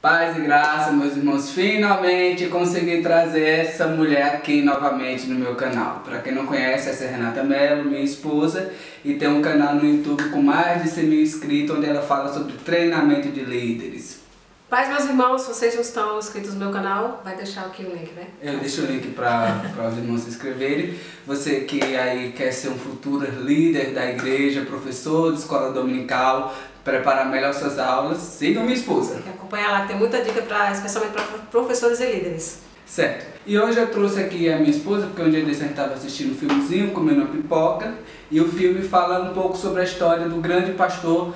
Paz e graça, meus irmãos, finalmente consegui trazer essa mulher aqui novamente no meu canal. Para quem não conhece, essa é Renata Mello, minha esposa, e tem um canal no YouTube com mais de 100 mil inscritos, onde ela fala sobre treinamento de líderes. Paz, meus irmãos, se vocês não estão inscritos no meu canal, vai deixar aqui o link, né? Eu deixo o link para os irmãos se inscreverem. Você que aí quer ser um futuro líder da igreja, professor de escola dominical, preparar melhor suas aulas, siga minha esposa. Tem que acompanhar lá, que tem muita dica, especialmente para professores e líderes. Certo. E hoje eu trouxe aqui a minha esposa, porque um dia desse a gente estava assistindo um filmezinho, comendo uma pipoca, e o filme fala um pouco sobre a história do grande pastor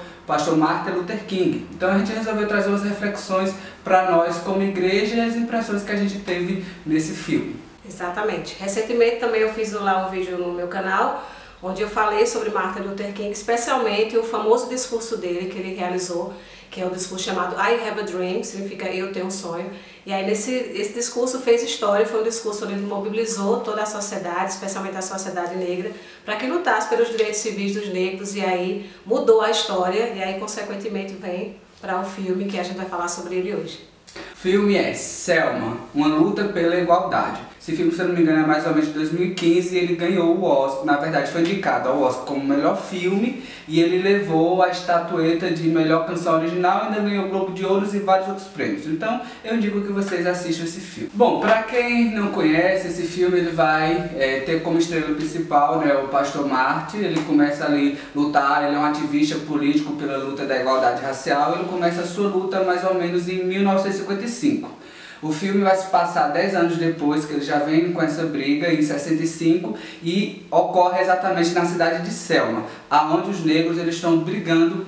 Martin Luther King. Então a gente resolveu trazer umas reflexões para nós como igreja e as impressões que a gente teve nesse filme. Exatamente. Recentemente também eu fiz lá um vídeo no meu canal, onde eu falei sobre Martin Luther King, especialmente o famoso discurso dele que ele realizou, que é o discurso chamado I Have a Dream, significa eu tenho um sonho. E aí esse discurso fez história, foi um discurso onde ele mobilizou toda a sociedade, especialmente a sociedade negra, para que lutasse pelos direitos civis dos negros, e aí mudou a história, e aí consequentemente vem para o filme que a gente vai falar sobre ele hoje. O filme é Selma, uma luta pela igualdade. Esse filme, se eu não me engano, é mais ou menos de 2015 e ele ganhou o Oscar, na verdade foi indicado ao Oscar como melhor filme, e ele levou a estatueta de melhor canção original e ainda ganhou o Globo de Ouro e vários outros prêmios. Então eu indico que vocês assistam esse filme. Bom, para quem não conhece, esse filme ele vai ter como estrela principal, né, o pastor Martin. Ele começa ali a lutar, ele é um ativista político pela luta da igualdade racial. Ele começa a sua luta mais ou menos em 1955. O filme vai se passar 10 anos depois, que ele já vem com essa briga, em 65, e ocorre exatamente na cidade de Selma, aonde os negros eles estão brigando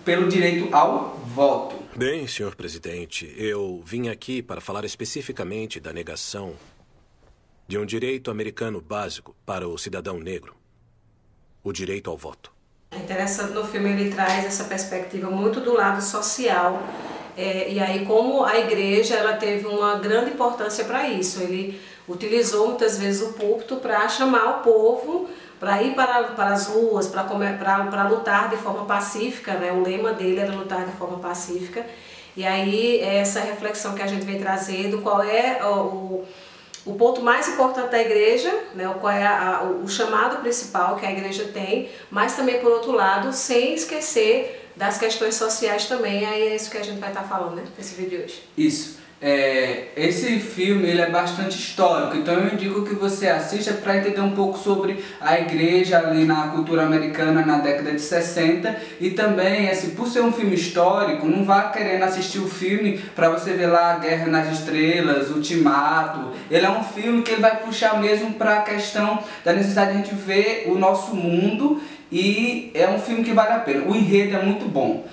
pelo direito ao voto. Bem, senhor presidente, eu vim aqui para falar especificamente da negação de um direito americano básico para o cidadão negro, o direito ao voto. É interessante, no filme ele traz essa perspectiva muito do lado social. E aí como a igreja ela teve uma grande importância para isso, ele utilizou muitas vezes o púlpito para chamar o povo para ir para as ruas, para lutar de forma pacífica, né? O lema dele era lutar de forma pacífica. E aí essa reflexão que a gente vem trazendo, qual é o ponto mais importante da igreja, né? Qual é o chamado principal que a igreja tem, mas também por outro lado, sem esquecer das questões sociais também. Aí é isso que a gente vai estar falando, né, nesse vídeo de hoje. Isso. Esse filme ele é bastante histórico, então eu indico que você assista para entender um pouco sobre a igreja ali na cultura americana na década de 60, e também, por ser um filme histórico, não vá querendo assistir o filme para você ver lá a Guerra nas Estrelas, Ultimato. Ele é um filme que ele vai puxar mesmo para a questão da necessidade de a gente ver o nosso mundo, e é um filme que vale a pena. O enredo é muito bom.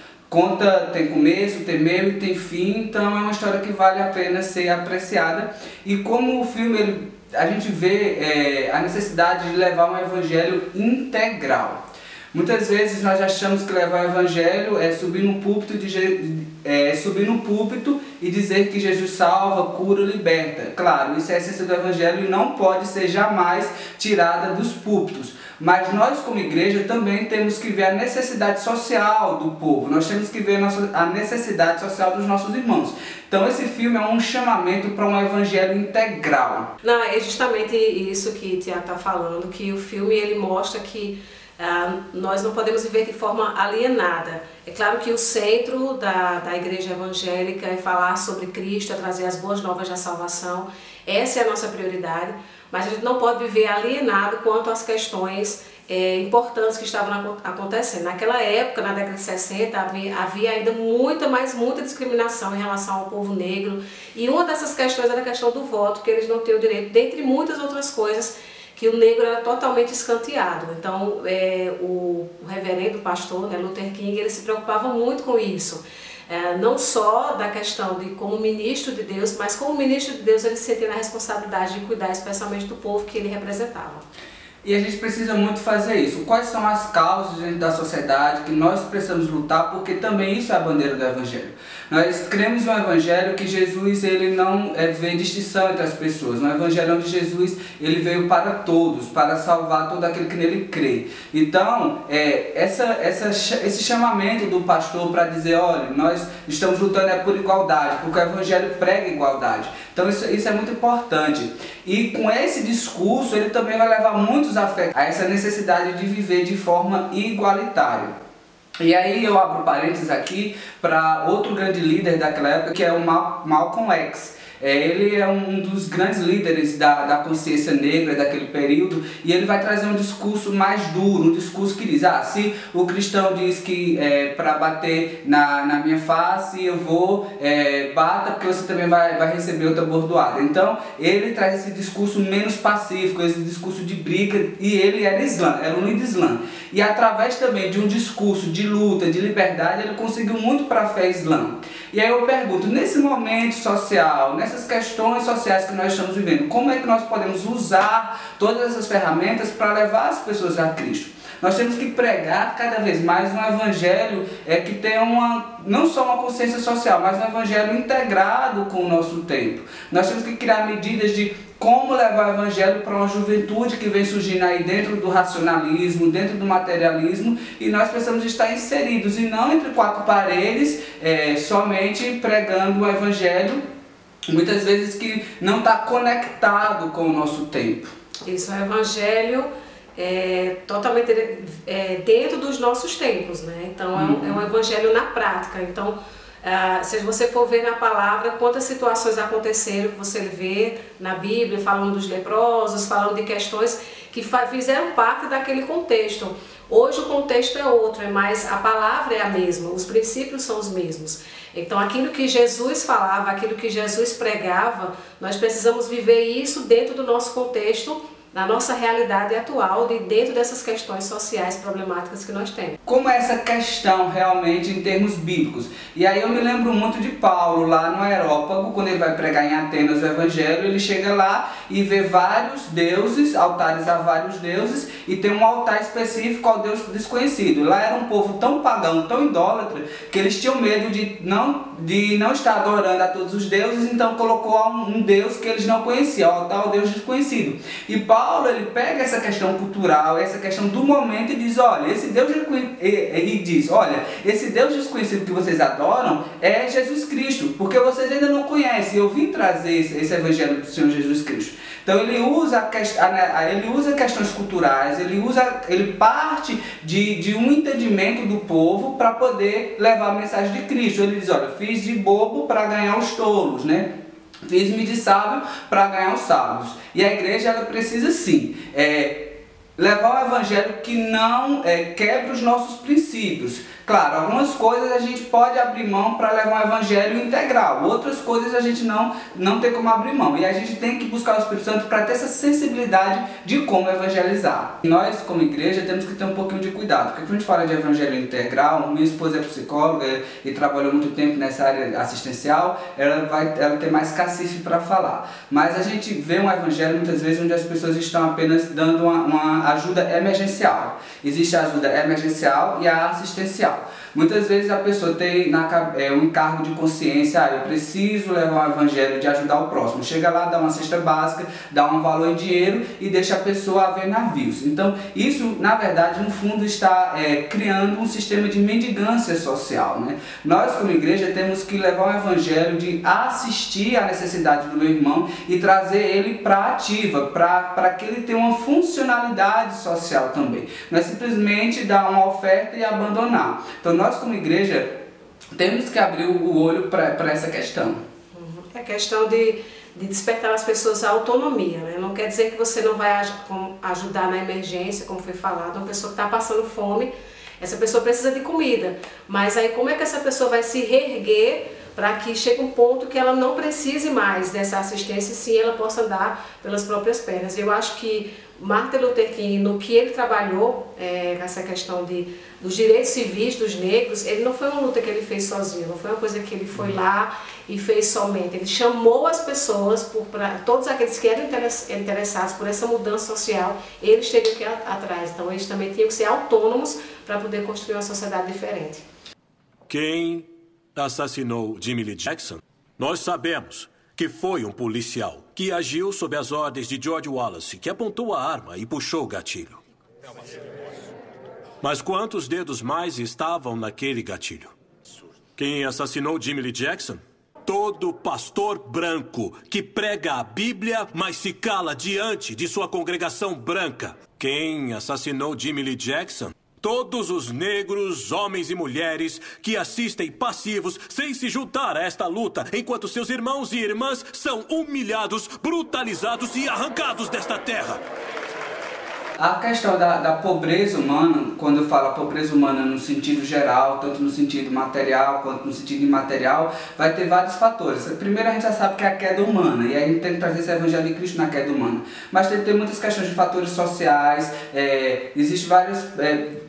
Tem começo, tem meio e tem fim, então é uma história que vale a pena ser apreciada. E como o filme, a gente vê a necessidade de levar um evangelho integral. Muitas vezes nós achamos que levar o evangelho é subir no púlpito e dizer que Jesus salva, cura, liberta. Claro, isso é a essência do evangelho e não pode ser jamais tirada dos púlpitos. Mas nós como igreja também temos que ver a necessidade social do povo. Nós temos que ver a necessidade social dos nossos irmãos. Então esse filme é um chamamento para um evangelho integral. Não, é justamente isso que o Tiago está falando, que o filme ele mostra que nós não podemos viver de forma alienada. É claro que o centro da igreja evangélica é falar sobre Cristo, é trazer as boas novas da salvação. Essa é a nossa prioridade, mas a gente não pode viver alienado quanto às questões importantes que estavam acontecendo. Naquela época, na década de 60, havia ainda muita discriminação em relação ao povo negro, e uma dessas questões era a questão do voto, que eles não tinham direito, dentre muitas outras coisas, que o negro era totalmente escanteado. Então o reverendo pastor, né, Luther King, ele se preocupava muito com isso. Não só da questão de como ministro de Deus, mas como ministro de Deus ele sentia a responsabilidade de cuidar especialmente do povo que ele representava. E a gente precisa muito fazer isso. Quais são as causas da sociedade que nós precisamos lutar, porque também isso é a bandeira do Evangelho. Nós cremos no Evangelho que Jesus ele não vê distinção entre as pessoas. No Evangelho onde Jesus ele veio para todos, para salvar todo aquele que nele crê. Então, esse chamamento do pastor para dizer, olha, nós estamos lutando por igualdade, porque o Evangelho prega igualdade. Então isso é muito importante. E com esse discurso ele também vai levar muitos a essa necessidade de viver de forma igualitária. E aí eu abro parênteses aqui para outro grande líder daquela época, que é o Malcolm X. Ele é um dos grandes líderes da consciência negra daquele período, e ele vai trazer um discurso mais duro, um discurso que diz, se o cristão diz que para bater na minha face eu vou, bata porque você também vai receber outra bordoada. Então ele traz esse discurso menos pacífico, esse discurso de briga, e ele era um líder islã. E através também de um discurso de luta, de liberdade, ele conseguiu muito para a fé islã. E aí eu pergunto, nesse momento social, nessas questões sociais que nós estamos vivendo, como é que nós podemos usar todas essas ferramentas para levar as pessoas a Cristo? Nós temos que pregar cada vez mais um evangelho que tenha não só uma consciência social, mas um evangelho integrado com o nosso tempo. Nós temos que criar medidas de como levar o evangelho para uma juventude que vem surgindo aí dentro do racionalismo, dentro do materialismo, e nós precisamos estar inseridos e não entre quatro paredes, somente pregando o evangelho, muitas vezes que não está conectado com o nosso tempo. Isso, o evangelho totalmente dentro dos nossos tempos, né? Então é um evangelho na prática. Então, se você for ver na palavra quantas situações aconteceram, que você vê na Bíblia, falando dos leprosos, falando de questões que fizeram parte daquele contexto. Hoje o contexto é outro, mas a palavra é a mesma, os princípios são os mesmos. Então aquilo que Jesus falava, aquilo que Jesus pregava, nós precisamos viver isso dentro do nosso contexto, na nossa realidade atual, dentro dessas questões sociais problemáticas que nós temos. Como é essa questão realmente em termos bíblicos? E aí eu me lembro muito de Paulo lá no Areópago, quando ele vai pregar em Atenas o Evangelho, ele chega lá e vê vários deuses, altares a vários deuses, e tem um altar específico ao Deus desconhecido. Lá era um povo tão pagão, tão idólatra, que eles tinham medo de não estar adorando a todos os deuses, então colocou um Deus que eles não conheciam, o altar ao Deus desconhecido. E Paulo ele pega essa questão cultural, essa questão do momento e diz, olha, esse Deus desconhecido que vocês adoram é Jesus Cristo, porque vocês ainda não conhecem. Eu vim trazer esse evangelho do Senhor Jesus Cristo. Então ele usa questões culturais, ele parte de um entendimento do povo para poder levar a mensagem de Cristo. Ele diz, olha, fiz de bobo para ganhar os tolos, né? Fiz-me de sábio para ganhar os sábios. E a igreja ela precisa sim levar o evangelho que não quebra os nossos princípios. Claro, algumas coisas a gente pode abrir mão para levar um evangelho integral, outras coisas a gente não tem como abrir mão. E a gente tem que buscar o Espírito Santo para ter essa sensibilidade de como evangelizar. Nós, como igreja, temos que ter um pouquinho de cuidado, porque quando a gente fala de evangelho integral, minha esposa é psicóloga e trabalhou muito tempo nessa área assistencial, ela tem mais cacife para falar. Mas a gente vê um evangelho muitas vezes onde as pessoas estão apenas dando uma ajuda emergencial. Existe a ajuda emergencial e a assistencial. Muitas vezes a pessoa tem um encargo de consciência, eu preciso levar um evangelho de ajudar o próximo. Chega lá, dá uma cesta básica, dá um valor em dinheiro e deixa a pessoa a ver navios. Então isso, na verdade, no fundo está criando um sistema de mendigância social, né? Nós, como igreja, temos que levar o evangelho de assistir à necessidade do meu irmão e trazer ele para a ativa, para que ele tenha uma funcionalidade social também. Não é simplesmente dar uma oferta e abandonar. Então nós como igreja temos que abrir o olho para essa questão. É questão de despertar as pessoas à autonomia, né? Não quer dizer que você não vai ajudar na emergência, como foi falado, uma pessoa que está passando fome, essa pessoa precisa de comida, mas aí como é que essa pessoa vai se reerguer para que chegue um ponto que ela não precise mais dessa assistência, sim, ela possa andar pelas próprias pernas. Eu acho que Martin Luther King, no que ele trabalhou, essa questão dos direitos civis dos negros, ele não foi uma luta que ele fez sozinho, não foi uma coisa que ele foi lá e fez somente. Ele chamou as pessoas, todos aqueles que eram interessados por essa mudança social, eles teriam que ir atrás. Então eles também tinham que ser autônomos para poder construir uma sociedade diferente. Quem assassinou Jimmy Lee Jackson, nós sabemos que foi um policial que agiu sob as ordens de George Wallace, que apontou a arma e puxou o gatilho. Mas quantos dedos mais estavam naquele gatilho? Quem assassinou Jimmy Lee Jackson? Todo pastor branco que prega a Bíblia, mas se cala diante de sua congregação branca. Quem assassinou Jimmy Lee Jackson? Todos os negros, homens e mulheres que assistem passivos sem se juntar a esta luta, enquanto seus irmãos e irmãs são humilhados, brutalizados e arrancados desta terra. A questão da pobreza humana, quando eu falo pobreza humana no sentido geral, tanto no sentido material quanto no sentido imaterial, vai ter vários fatores. Primeiro, a gente já sabe que é a queda humana, e aí a gente tem que trazer esse evangelho de Cristo na queda humana. Mas tem muitas questões de fatores sociais, existem vários...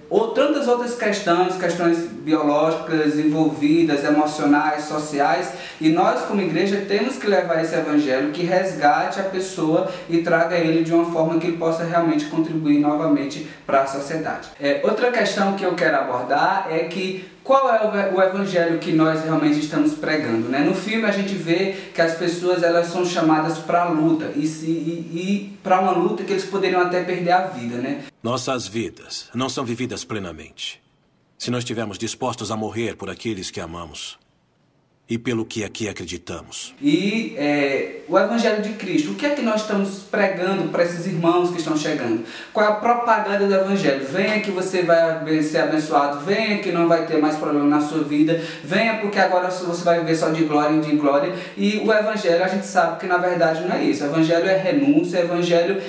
ou tantas outras questões biológicas envolvidas, emocionais, sociais, e nós como igreja temos que levar esse evangelho que resgate a pessoa e traga ele de uma forma que ele possa realmente contribuir novamente para a sociedade. Outra questão que eu quero abordar é que qual é o evangelho que nós realmente estamos pregando, né? No filme a gente vê que as pessoas elas são chamadas para a luta e para uma luta que eles poderiam até perder a vida, né? Nossas vidas não são vividas plenamente se nós estivermos dispostos a morrer por aqueles que amamos e pelo que aqui acreditamos. E o Evangelho de Cristo, o que é que nós estamos pregando para esses irmãos que estão chegando? Qual é a propaganda do Evangelho? Venha que você vai ser abençoado, venha que não vai ter mais problema na sua vida, venha porque agora você vai viver só de glória em glória. E o Evangelho a gente sabe que na verdade não é isso. O Evangelho é renúncia, o Evangelho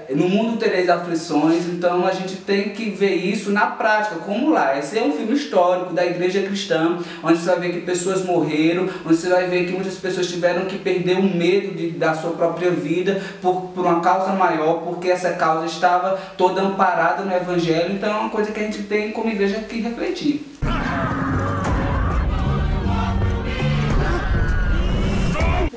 no mundo tereis aflições, então a gente tem que ver isso na prática, como lá. Esse é um filme histórico da igreja cristã, onde você vai ver que pessoas morreram, onde você vai ver que muitas pessoas tiveram que perder o medo da sua própria vida por uma causa maior, porque essa causa estava toda amparada no Evangelho. Então é uma coisa que a gente tem como igreja que refletir.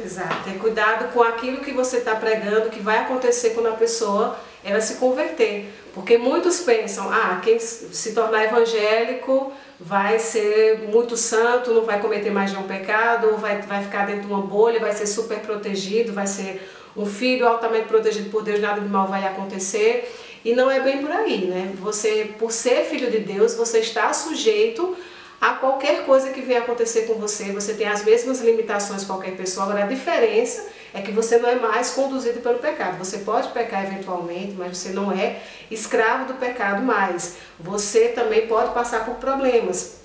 Exato, ter cuidado com aquilo que você está pregando, que vai acontecer quando a pessoa ela se converter. Porque muitos pensam, quem se tornar evangélico vai ser muito santo, não vai cometer mais de um pecado, vai ficar dentro de uma bolha, vai ser super protegido, vai ser um filho altamente protegido por Deus, nada de mal vai acontecer. E não é bem por aí, né? Você, por ser filho de Deus, você está sujeito a qualquer coisa que venha acontecer com você. Você tem as mesmas limitações que qualquer pessoa. Agora a diferença é que você não é mais conduzido pelo pecado. Você pode pecar eventualmente, mas você não é escravo do pecado mais. Você também pode passar por problemas.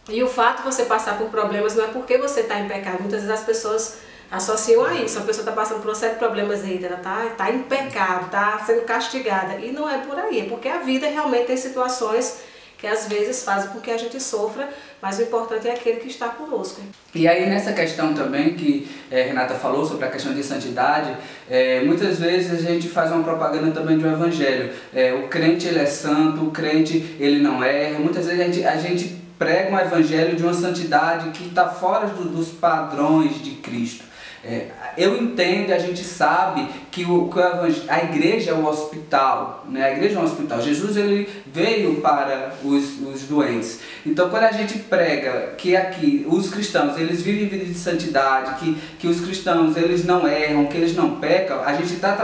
E o fato de você passar por problemas não é porque você está em pecado. Muitas vezes as pessoas associam a isso. A pessoa está passando por uma série de problemas aí, ela está em pecado, está sendo castigada. E não é por aí, é porque a vida realmente tem situações que às vezes fazem com que a gente sofra, mas o importante é aquele que está conosco. E aí nessa questão também que Renata falou sobre a questão de santidade, muitas vezes a gente faz uma propaganda também de um evangelho. O crente ele é santo, o crente ele não erra. Muitas vezes a gente prega um evangelho de uma santidade que está fora dos padrões de Cristo. Eu entendo, a gente sabe que a igreja é um hospital, né? A igreja é um hospital. Jesus ele veio para os doentes. Então quando a gente prega que aqui os cristãos eles vivem vida de santidade, que os cristãos eles não erram, que eles não pecam, a gente está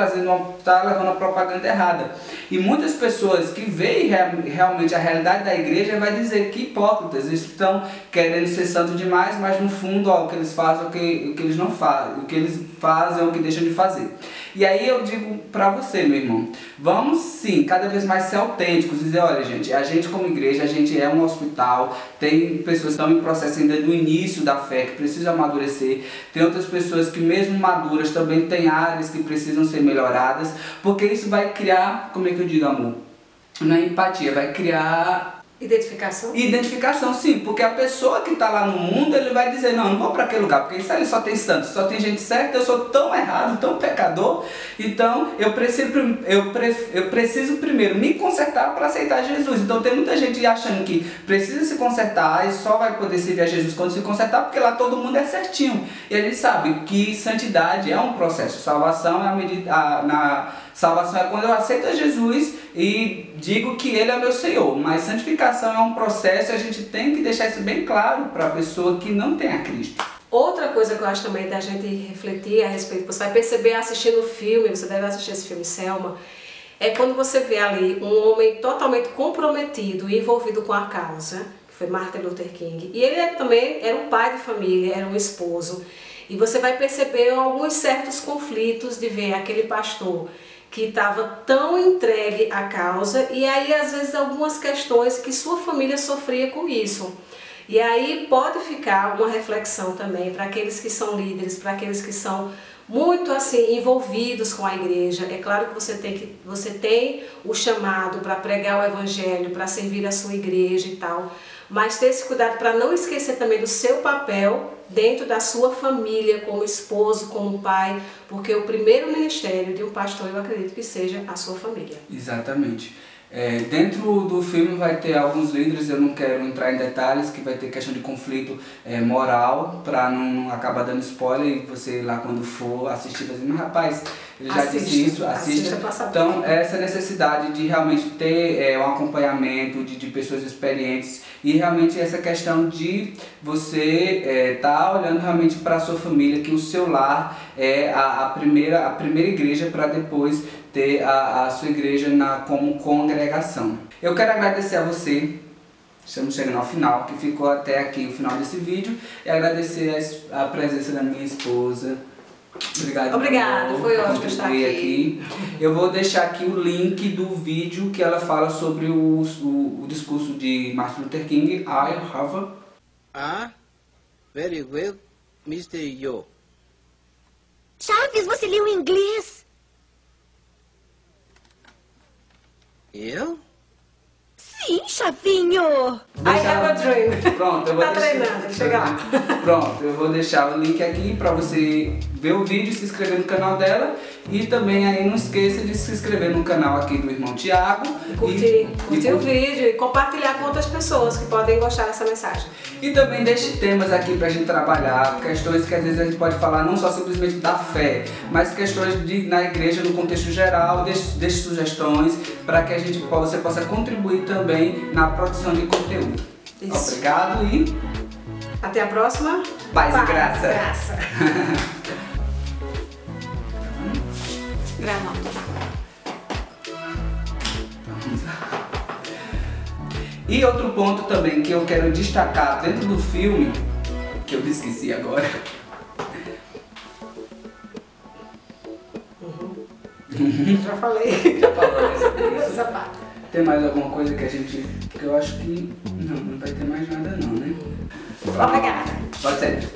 levando a propaganda errada. E muitas pessoas que veem realmente a realidade da igreja vai dizer que hipócritas, eles estão querendo ser santos demais, mas no fundo o que eles fazem o que eles não fazem. O que eles fazem é o que deixam de fazer. E aí eu digo para você, meu irmão, vamos sim, cada vez mais ser autênticos, dizer, olha gente, a gente como igreja, a gente é um hospital, tem pessoas que estão em processo ainda do início da fé, que precisam amadurecer, tem outras pessoas que mesmo maduras também tem áreas que precisam ser melhoradas, porque isso vai criar, como é que eu digo, amor? Não é empatia, vai criar... Identificação? Identificação, sim, porque a pessoa que está lá no mundo, ele vai dizer, não vou para aquele lugar, porque isso ali só tem santos, só tem gente certa, eu sou tão errado, tão pecador, então eu preciso primeiro me consertar para aceitar Jesus. Então tem muita gente achando que precisa se consertar e só vai poder servir a Jesus quando se consertar, porque lá todo mundo é certinho. E a gente sabe que santidade é um processo, salvação é Salvação é quando eu aceito Jesus e digo que Ele é meu Senhor. Mas santificação é um processo e a gente tem que deixar isso bem claro para a pessoa que não tem a Cristo. Outra coisa que eu acho também da gente refletir a respeito, você vai perceber assistindo o filme, você deve assistir esse filme Selma, é quando você vê ali um homem totalmente comprometido e envolvido com a causa, que foi Martin Luther King, e ele também era um pai de família, era um esposo, e você vai perceber alguns certos conflitos de ver aquele pastor que estava tão entregue à causa, e aí às vezes algumas questões que sua família sofria com isso. E aí pode ficar uma reflexão também para aqueles que são líderes, para aqueles que são muito assim envolvidos com a igreja. É claro que você tem o chamado para pregar o evangelho, para servir a sua igreja e tal, mas ter esse cuidado para não esquecer também do seu papel dentro da sua família, como esposo, como pai, porque o primeiro ministério de um pastor, eu acredito que seja a sua família. Exatamente. Dentro do filme vai ter alguns líderes, eu não quero entrar em detalhes, que vai ter questão de conflito moral, para não acabar dando spoiler e você lá quando for assistir vai dizer, mas rapaz, ele já disse isso, assista. Então essa necessidade de realmente ter um acompanhamento de pessoas experientes e realmente essa questão de você tá olhando realmente para a sua família, que o seu lar é a primeira igreja para depois ter a sua igreja como congregação. Eu quero agradecer a você, estamos chegando ao final, que ficou até aqui o final desse vídeo, e agradecer a presença da minha esposa. Obrigada, foi ótimo estar aqui. Eu vou deixar aqui o link do vídeo que ela fala sobre o discurso de Martin Luther King, I have a... very well, Mr. Yo. Chaves, você leu em inglês? Eu? Sim, Chavinho. I have a dream. Pronto, eu vou tá treinando, chega lá. Pronto, eu vou deixar o link aqui para você ver o vídeo, se inscrever no canal dela e também aí não esqueça de se inscrever no canal aqui do irmão Tiago. Curtir o vídeo e compartilhar com outras pessoas que podem gostar dessa mensagem. E também deixe temas aqui pra gente trabalhar, questões que às vezes a gente pode falar não só simplesmente da fé, mas questões na igreja no contexto geral, deixe sugestões para que você possa contribuir também na produção de conteúdo. Isso. Obrigado e até a próxima. Paz e graça. Gravando. E outro ponto também que eu quero destacar dentro do filme, que eu me esqueci agora. Já falei. Já falou essa parte. Tem mais alguma coisa que eu acho que não vai ter mais nada não, né? Obrigada. Pode ser.